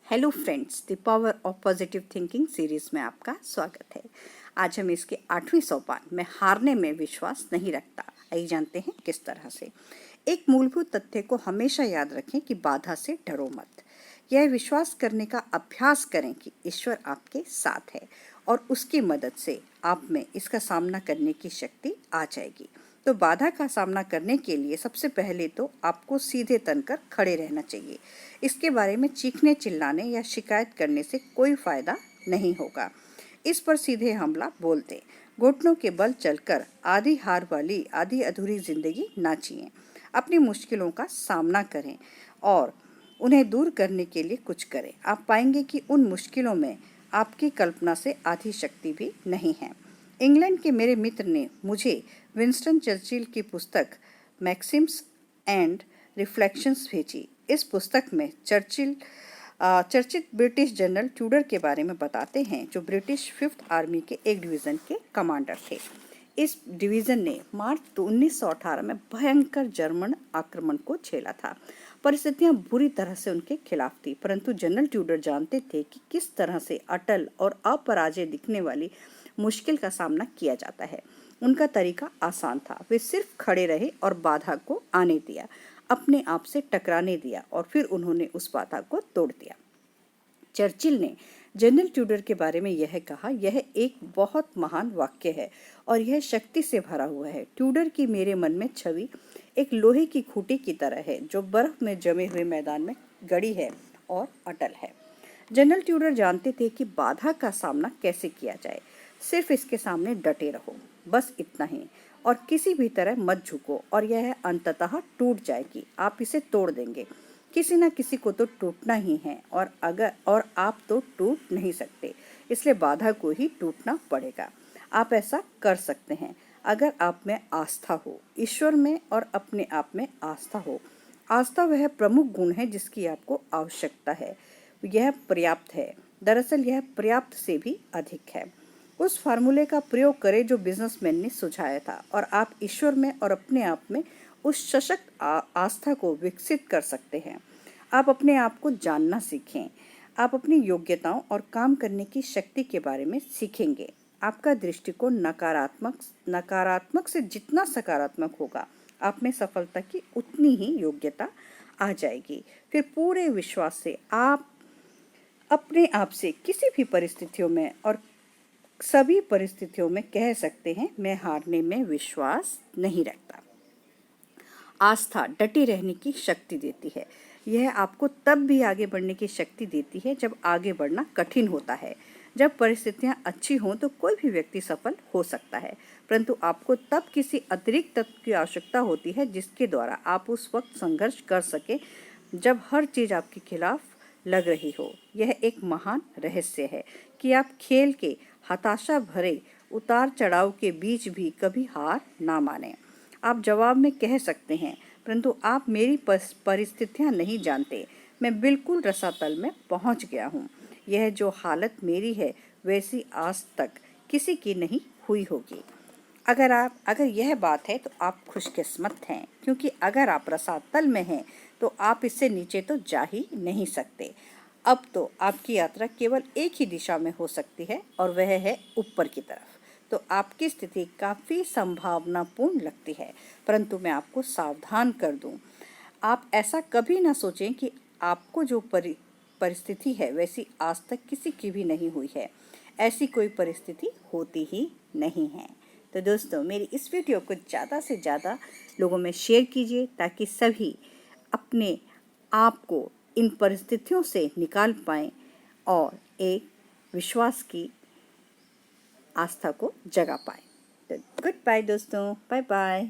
Hello friends, the power of positive thinking series में आपका स्वागत है। आज हम इसके 8वें सोपान में हारने में विश्वास नहीं रखता, आइए जानते हैं किस तरह से। एक मूलभूत तथ्य को हमेशा याद रखें कि बाधा से डरो मत। यह विश्वास करने का अभ्यास करें कि ईश्वर आपके साथ है और उसकी मदद से आप में इसका सामना करने की शक्ति आ जाएगी। तो बाधा का सामना करने के लिए सबसे पहले तो आपको सीधे तनकर खड़े रहना चाहिए। इसके बारे में चीखने, चिल्लाने या शिकायत करने से कोई फायदा नहीं होगा। इस पर सीधे हमला बोलते, घुटनों के बल चलकर आधी हार वाली आधी अधूरी जिंदगी ना जिएं। अपनी मुश्किलों का सामना करें और उन्हें दूर करने के लिए कुछ करें। आप पाएंगे कि उन मुश्किलों में आपकी कल्पना से आधी शक्ति भी नहीं है। इंग्लैंड के मेरे मित्र ने मुझे विंस्टन चर्चिल की पुस्तक मैक्सिम्स एंड रिफ्लेक्शंस भेजी। इस पुस्तक में चर्चित ब्रिटिश जनरल ट्यूडर के बारे में बताते हैं, जो ब्रिटिश 5th आर्मी के एक डिवीज़न के कमांडर थे। इस डिवीज़न ने मार्च 1918 में भयंकर जर्मन आक्रमण को झेला था। परिस्थितियां बुरी तरह से उनके खिलाफ थी, परंतु जनरल ट्यूडर जानते थे कि किस तरह से अटल और अपराजय दिखने वाली मुश्किल का सामना किया जाता है। उनका तरीका आसान था। वे सिर्फ खड़े रहे और बाधा को आने दिया, अपने आप से टकराने दिया और फिर उन्होंने उस बाधा को तोड़ दिया। चर्चिल ने जनरल ट्यूडर के बारे में यह कहा, यह एक बहुत महान वाक्य है और यह शक्ति से भरा हुआ है। ट्यूडर की मेरे मन में छवि एक लोहे की खूंटी की तरह है, जो बर्फ में जमे हुए मैदान में गड़ी है और अटल है। जनरल ट्यूडर जानते थे कि बाधा का सामना कैसे किया जाए। सिर्फ इसके सामने डटे रहो, बस इतना ही, और किसी भी तरह मत झुको और यह अंततः टूट जाएगी। आप इसे तोड़ देंगे। किसी न किसी को तो टूटना ही है और आप तो टूट नहीं सकते, इसलिए बाधा को ही टूटना पड़ेगा। आप ऐसा कर सकते हैं अगर आप में आस्था हो, ईश्वर में और अपने आप में आस्था हो। आस्था वह प्रमुख गुण है जिसकी आपको आवश्यकता है। यह पर्याप्त है। दरअसल यह पर्याप्त से भी अधिक है। उस फार्मूले का प्रयोग करें जो बिजनेसमैन ने सुझाया था और आप ईश्वर में और अपने आप में उस सशक्त आस्था को विकसित कर सकते हैं। आप अपने आप को जानना सीखें। आप अपनी योग्यताओं और काम करने की शक्ति के बारे में सीखेंगे। आपका दृष्टिकोण नकारात्मक से जितना सकारात्मक होगा, आप में सफलता की उतनी ही योग्यता आ जाएगी। फिर पूरे विश्वास से आप अपने आप से किसी भी परिस्थितियों में और सभी परिस्थितियों में कह सकते हैं, मैं हारने में विश्वास नहीं रखता। आस्था डटे रहने की शक्ति देती है। यह आपको तब भी आगे बढ़ने की शक्ति देती है जब आगे बढ़ना कठिन होता है। जब परिस्थितियां अच्छी हों तो कोई भी व्यक्ति सफल हो सकता है, परंतु आपको तब किसी अतिरिक्त तत्व की आवश्यकता होती है जिसके द्वारा आप उस वक्त संघर्ष कर सके जब हर चीज आपके खिलाफ लग रही हो। यह एक महान रहस्य है कि आप खेल के हताशा भरे उतार चढ़ाव के बीच भी कभी हार ना माने। आप जवाब में कह सकते हैं, परंतु आप मेरी परिस्थितियां नहीं जानते। मैं बिल्कुल रसातल में पहुंच गया हूँ। यह जो हालत मेरी है वैसी आज तक किसी की नहीं हुई होगी। अगर यह बात है तो आप खुशकिस्मत हैं, क्योंकि अगर आप रसातल में हैं तो आप इससे नीचे तो जा ही नहीं सकते। अब तो आपकी यात्रा केवल एक ही दिशा में हो सकती है और वह है ऊपर की तरफ। तो आपकी स्थिति काफ़ी संभावनापूर्ण लगती है, परंतु मैं आपको सावधान कर दूं, आप ऐसा कभी ना सोचें कि आपको जो परिस्थिति है वैसी आज तक किसी की भी नहीं हुई है। ऐसी कोई परिस्थिति होती ही नहीं है। तो दोस्तों, मेरी इस वीडियो को ज़्यादा से ज़्यादा लोगों में शेयर कीजिए ताकि सभी अपने आप को इन परिस्थितियों से निकाल पाएं और एक विश्वास की आस्था को जगा पाए। तो गुड बाय दोस्तों, बाय बाय।